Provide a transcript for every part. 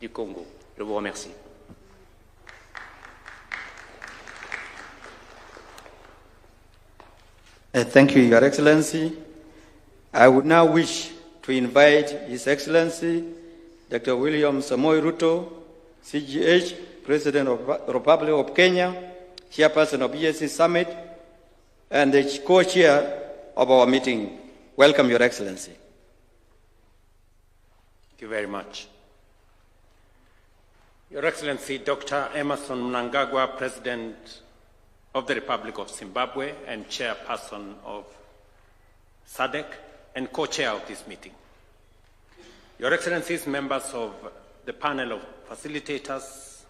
du Congo. Je vous remercie. Thank you, Your Excellency. I would now wish to invite His Excellency Dr. William Samoei Ruto, CGH, President of the Republic of Kenya, Chairperson of EAC Summit, and the co-chair of our meeting. Welcome, Your Excellency. Thank you very much. Your Excellency, Dr. Emmerson Mnangagwa, President of the Republic of Zimbabwe and Chairperson of SADC and co-chair of this meeting. Your Excellencies, members of the panel of facilitators,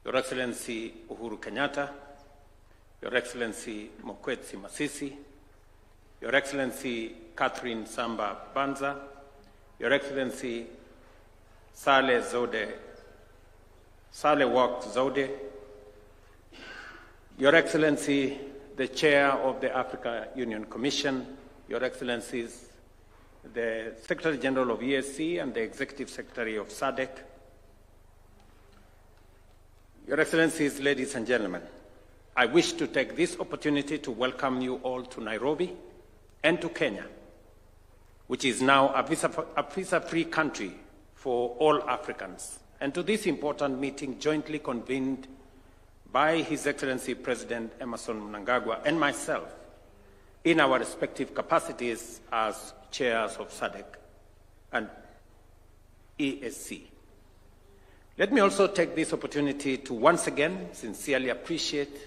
Your Excellency Uhuru Kenyatta, Your Excellency Mokwetsi Masisi, Your Excellency Catherine Samba Banza, Your Excellency Saleh Wak Zode, Your Excellency, the Chair of the Africa Union Commission, Your Excellencies, the Secretary General of EAC and the Executive Secretary of SADC, Your Excellencies, ladies and gentlemen, I wish to take this opportunity to welcome you all to Nairobi and to Kenya, which is now a visa-free country for all Africans, and to this important meeting jointly convened by His Excellency President Emmerson Mnangagwa and myself in our respective capacities as chairs of SADC and EAC. Let me also take this opportunity to once again sincerely appreciate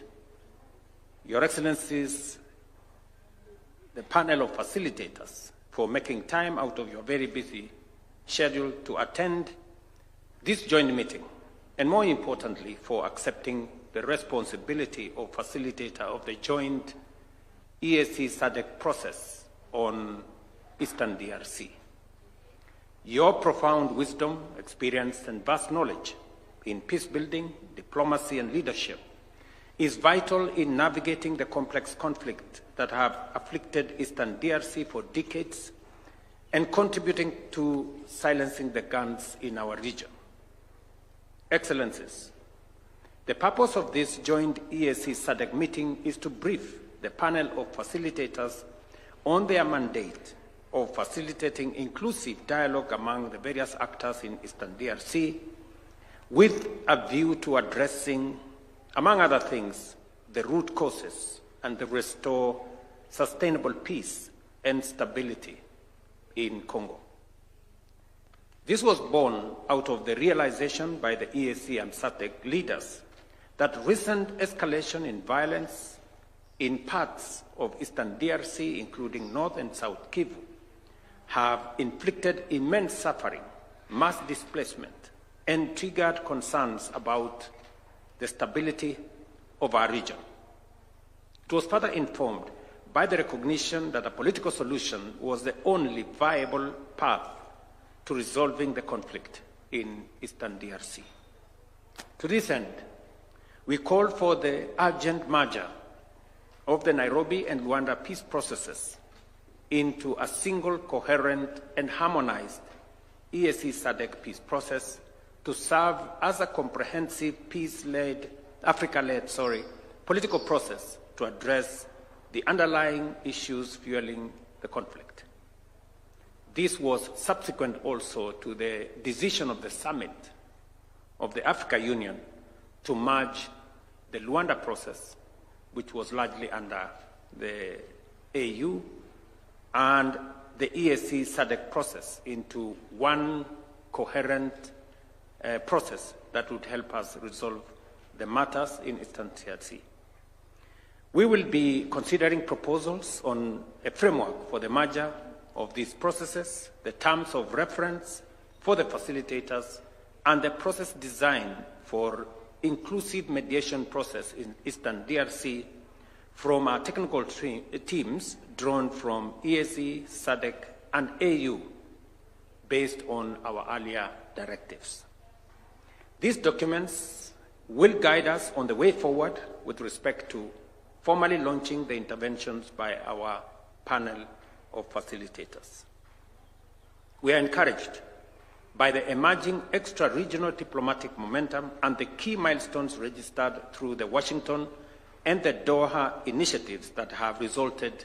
Your Excellencies, the panel of facilitators, for making time out of your very busy schedule to attend this joint meeting, and more importantly, for accepting the responsibility of facilitator of the joint EAC-SADC process on Eastern DRC. Your profound wisdom, experience, and vast knowledge in peace building, diplomacy, and leadership is vital in navigating the complex conflict that have afflicted Eastern DRC for decades and contributing to silencing the guns in our region. Excellencies, the purpose of this joint EAC-SADC meeting is to brief the panel of facilitators on their mandate of facilitating inclusive dialogue among the various actors in Eastern DRC with a view to addressing, among other things, the root causes and to restore sustainable peace and stability in Congo. This was born out of the realization by the EAC and SADC leaders that recent escalation in violence in parts of Eastern DRC, including North and South Kivu, have inflicted immense suffering, mass displacement, and triggered concerns about the stability of our region. It was further informed by the recognition that a political solution was the only viable path to resolving the conflict in Eastern DRC. To this end, we call for the urgent merger of the Nairobi and Luanda peace processes into a single, coherent, and harmonized EAC-SADC peace process to serve as a comprehensive Africa-led political process to address the underlying issues fueling the conflict. This was subsequent also to the decision of the summit of the Africa Union to merge the Luanda process, which was largely under the AU, and the EAC-SADC process into one coherent process that would help us resolve the matters in Eastern DRC. We will be considering proposals on a framework for the merger of these processes, the terms of reference for the facilitators, and the process design for inclusive mediation process in Eastern DRC from our technical teams drawn from EAC, SADC, and AU based on our earlier directives. These documents will guide us on the way forward with respect to formally launching the interventions by our panel of facilitators. We are encouraged by the emerging extra-regional diplomatic momentum and the key milestones registered through the Washington and the Doha initiatives that have resulted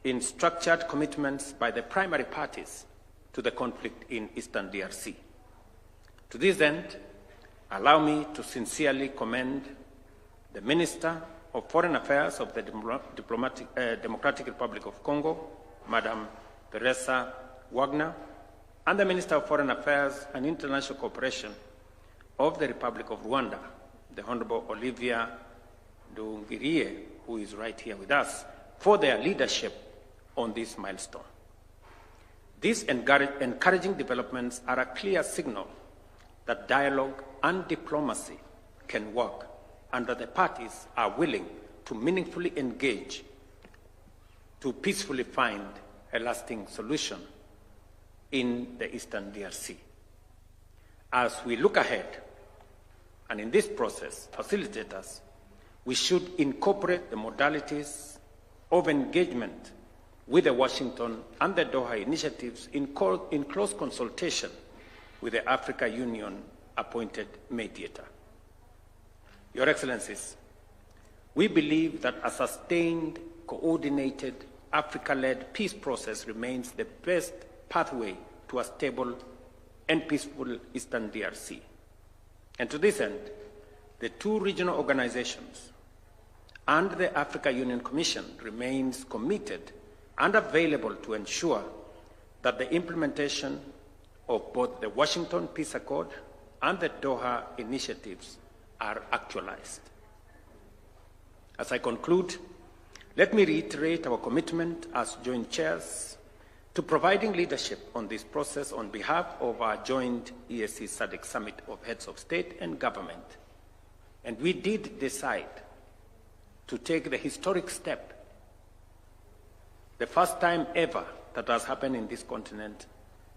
in structured commitments by the primary parties to the conflict in Eastern DRC. To this end, allow me to sincerely commend the Minister of Foreign Affairs of the Democratic Republic of Congo, Madam Teresa Wagner, and the Minister of Foreign Affairs and International Cooperation of the Republic of Rwanda, the Honorable Olivia Nduhungirehe, who is right here with us, for their leadership on this milestone. These encouraging developments are a clear signal that dialogue and diplomacy can work, and that the parties are willing to meaningfully engage to peacefully find a lasting solution in the Eastern DRC. As we look ahead, and in this process, facilitators, we should incorporate the modalities of engagement with the Washington and the Doha initiatives in close consultation with the Africa Union appointed mediator. Your Excellencies, we believe that a sustained, coordinated, Africa-led peace process remains the best pathway to a stable and peaceful Eastern DRC. And to this end, the two regional organizations and the Africa Union Commission remains committed and available to ensure that the implementation of both the Washington Peace Accord and the Doha initiatives are actualized. As I conclude, let me reiterate our commitment as joint chairs to providing leadership on this process on behalf of our joint EAC-SADC Summit of Heads of State and Government. And we did decide to take the historic step, the first time ever that has happened in this continent,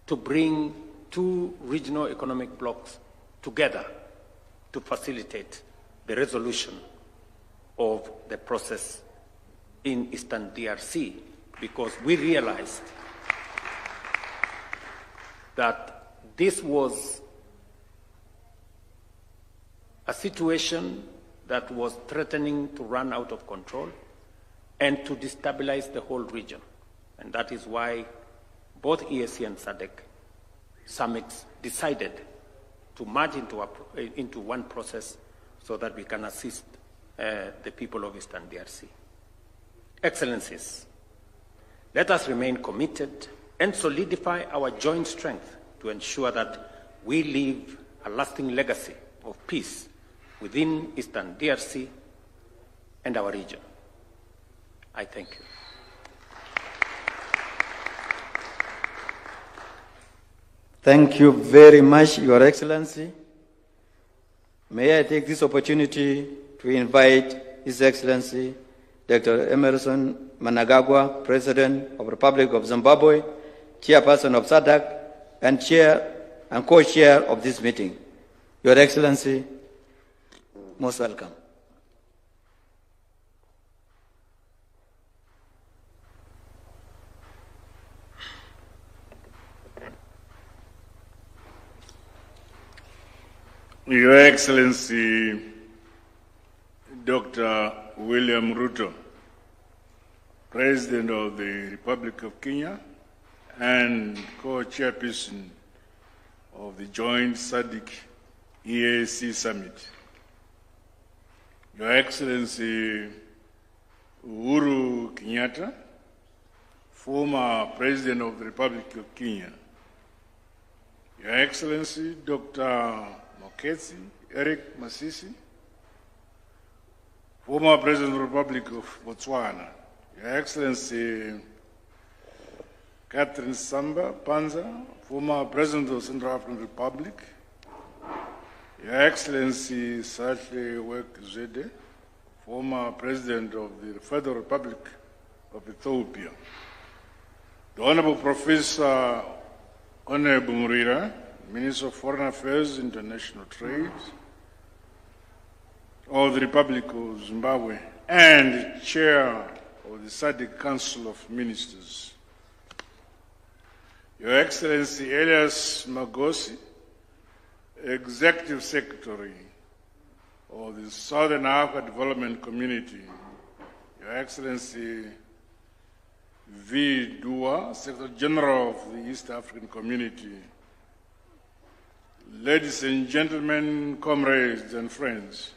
to bring two regional economic blocs together to facilitate the resolution of the process in Eastern DRC, because we realized that this was a situation that was threatening to run out of control and to destabilize the whole region. And that is why both EAC and SADC summits decided to merge into one process so that we can assist the people of Eastern DRC. Excellencies, let us remain committed and solidify our joint strength to ensure that we leave a lasting legacy of peace within Eastern DRC and our region. I thank you. Thank you very much, Your Excellency. May I take this opportunity to invite His Excellency Dr. Emerson Mnangagwa, President of the Republic of Zimbabwe, Chairperson of SADC, and Chair and Co-Chair of this meeting. Your Excellency, most welcome. Your Excellency, Dr. William Ruto, President of the Republic of Kenya and co-chairperson of the joint SADC EAC Summit. Your Excellency Uhuru Kenyatta, former President of the Republic of Kenya. Your Excellency Dr. Moketsi Eric Masisi, former President of the Republic of Botswana. Your Excellency Catherine Samba Panza, former President of the Central African Republic. Your Excellency Sahle-Work Zwede, former President of the Federal Republic of Ethiopia. The Honorable Professor Honorable Murira, Minister of Foreign Affairs, International Trade of the Republic of Zimbabwe, and Chair of the SADC Council of Ministers. Your Excellency Elias Magosi, Executive Secretary of the Southern Africa Development Community, Your Excellency V. Dua, Secretary General of the East African Community, ladies and gentlemen, comrades and friends,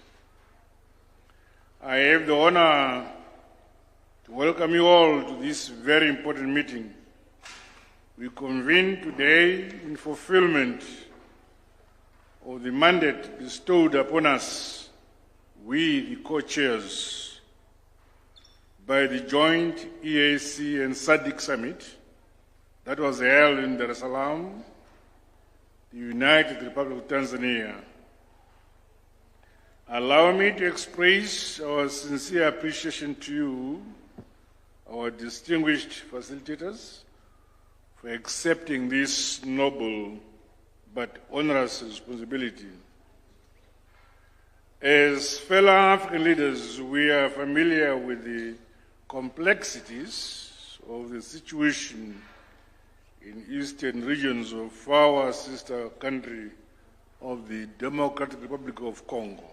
I have the honor to welcome you all to this very important meeting. We convene today in fulfillment of the mandate bestowed upon us, we the co-chairs, by the joint EAC and SADC summit that was held in Dar es Salaam, the United Republic of Tanzania. Allow me to express our sincere appreciation to you, our distinguished facilitators, for accepting this noble but onerous responsibility. As fellow African leaders, we are familiar with the complexities of the situation in eastern regions of our sister country of the Democratic Republic of Congo.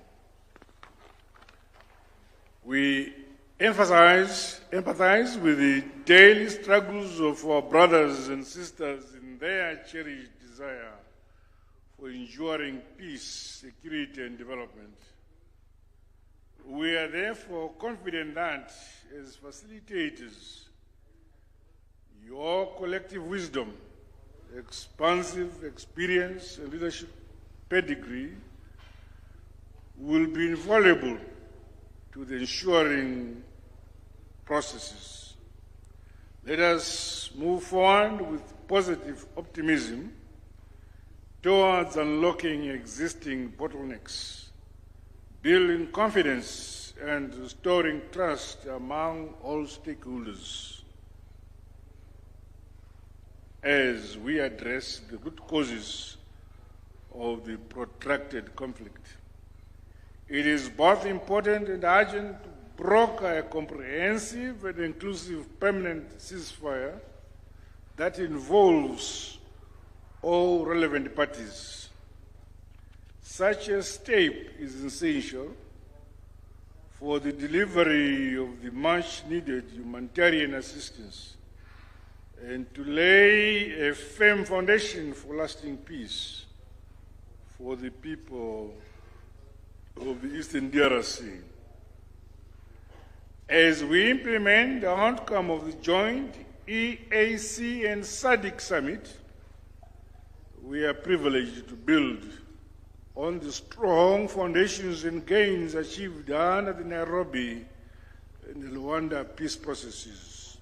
We empathize with the daily struggles of our brothers and sisters in their cherished desire for enduring peace, security, and development. We are therefore confident that, as facilitators, your collective wisdom, expansive experience, and leadership pedigree will be invaluable to the ensuring processes. Let us move forward with positive optimism towards unlocking existing bottlenecks, building confidence, and restoring trust among all stakeholders as we address the root causes of the protracted conflict. It is both important and urgent to broker a comprehensive and inclusive permanent ceasefire that involves all relevant parties. Such a step is essential for the delivery of the much-needed humanitarian assistance and to lay a firm foundation for lasting peace for the people of the Eastern DRC. As we implement the outcome of the joint EAC and SADC summit, we are privileged to build on the strong foundations and gains achieved under the Nairobi and the Rwanda peace processes.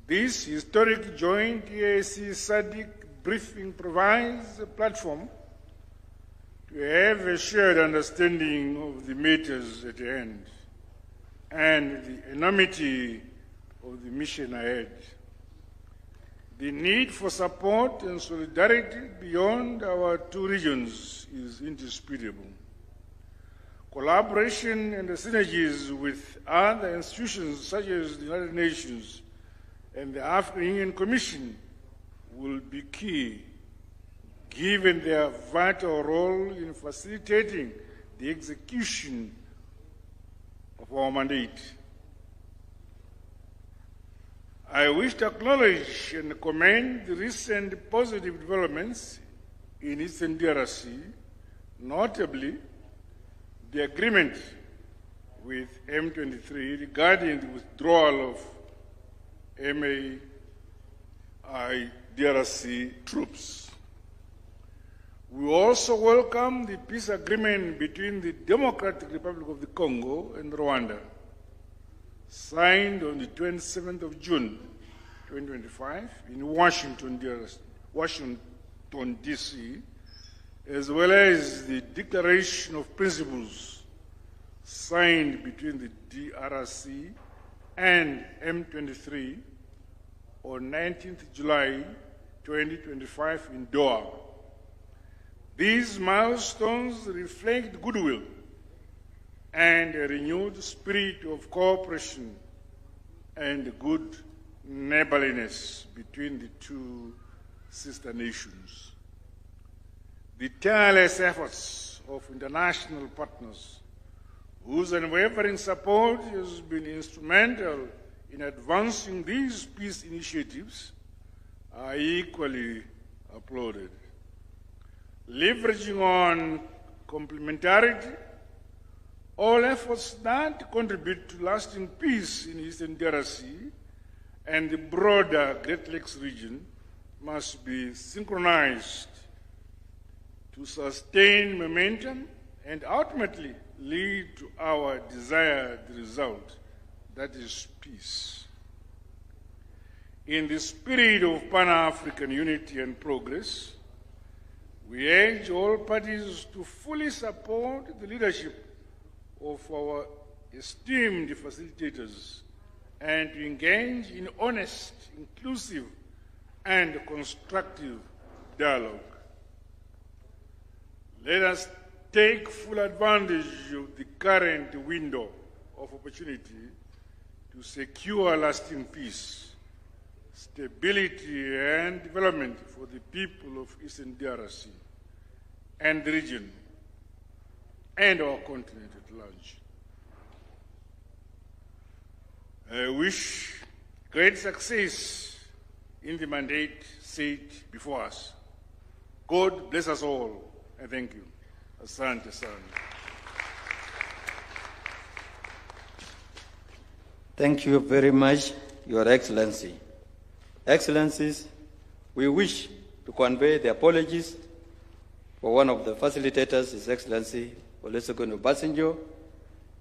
This historic joint EAC-SADC briefing provides a platform to have a shared understanding of the matters at hand and the enormity of the mission ahead. The need for support and solidarity beyond our two regions is indisputable. Collaboration and the synergies with other institutions such as the United Nations and the African Union Commission will be key, given their vital role in facilitating the execution of our mandate. I wish to acknowledge and commend the recent positive developments in Eastern DRC, notably the agreement with M23 regarding the withdrawal of DRC troops. We also welcome the peace agreement between the Democratic Republic of the Congo and Rwanda, signed on the 27th of June, 2025, in Washington, D.C., as well as the Declaration of Principles signed between the DRC and M23 on 19th July, 2025 in Doha. These milestones reflect goodwill and a renewed spirit of cooperation and good neighborliness between the two sister nations. the tireless efforts of international partners whose unwavering support has been instrumental in advancing these peace initiatives are equally applauded. Leveraging on complementarity, all efforts that contribute to lasting peace in Eastern DRC and the broader Great Lakes region must be synchronized to sustain momentum and ultimately lead to our desired result, that is peace. In the spirit of Pan-African unity and progress, we urge all parties to fully support the leadership of our esteemed facilitators and to engage in honest, inclusive, and constructive dialogue. Let us take full advantage of the current window of opportunity to secure lasting peace, stability, and development for the people of Eastern DRC and the region and our continent at large. I wish great success in the mandate set before us. God bless us all, and thank you. Asante sana. Thank you very much, Your Excellency. Excellencies, we wish to convey the apologies for one of the facilitators, His Excellency Olusegun Obasanjo.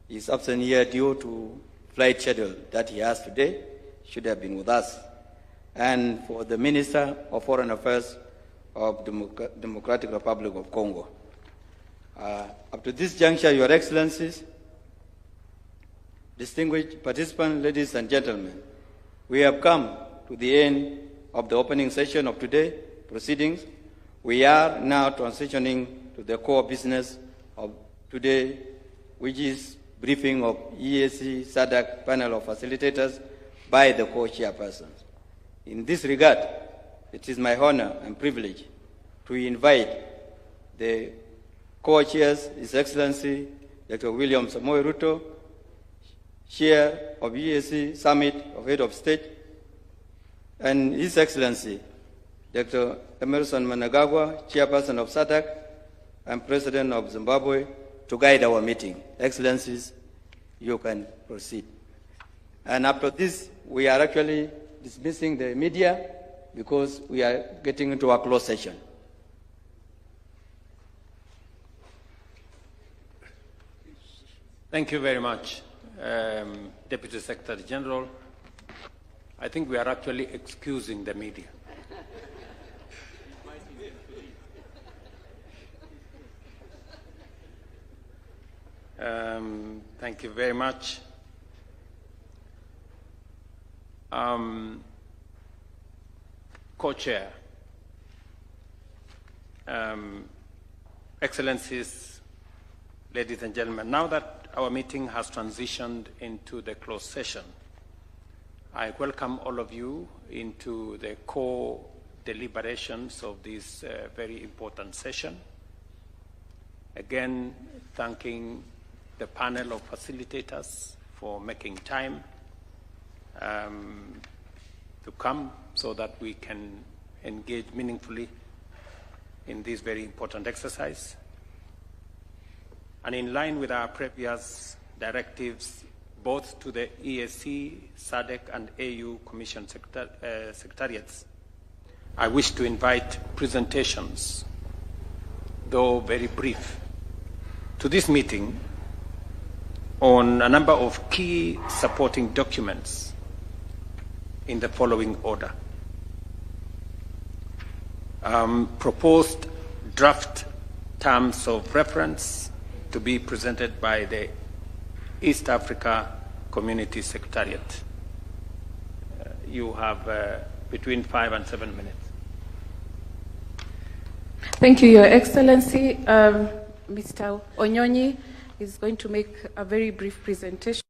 He is absent here due to flight schedule that he has today, should have been with us. And for the Minister of Foreign Affairs of Democratic Republic of Congo. Up to this juncture, Your Excellencies, distinguished participants, ladies and gentlemen, we have come to the end of the opening session of today's proceedings. We are now transitioning to the core business of today, which is briefing of EAC-SADC panel of facilitators by the co-chairpersons. In this regard, it is my honor and privilege to invite the co-chairs, His Excellency Dr. William Samoei Ruto, Chair of EAC Summit of Head of State, and His Excellency Dr. Emerson Mnangagwa, Chairperson of SADC and President of Zimbabwe, to guide our meeting. Excellencies, you can proceed. And after this, we are actually dismissing the media because we are getting into a closed session. Thank you very much, Deputy Secretary General. I think we are actually excusing the media. Thank you very much. Co-chair, Excellencies, ladies and gentlemen, now that our meeting has transitioned into the closed session, I welcome all of you into the core deliberations of this very important session. Again, thanking the panel of facilitators for making time to come so that we can engage meaningfully in this very important exercise. And in line with our previous directives, both to the EAC, SADC, and AU Commission Secretariats, I wish to invite presentations, though very brief, to this meeting on a number of key supporting documents in the following order. Proposed draft terms of reference to be presented by the East Africa Community Secretariat. You have between 5 and 7 minutes. Thank you, Your Excellency. Mr. Onyonyi is going to make a very brief presentation.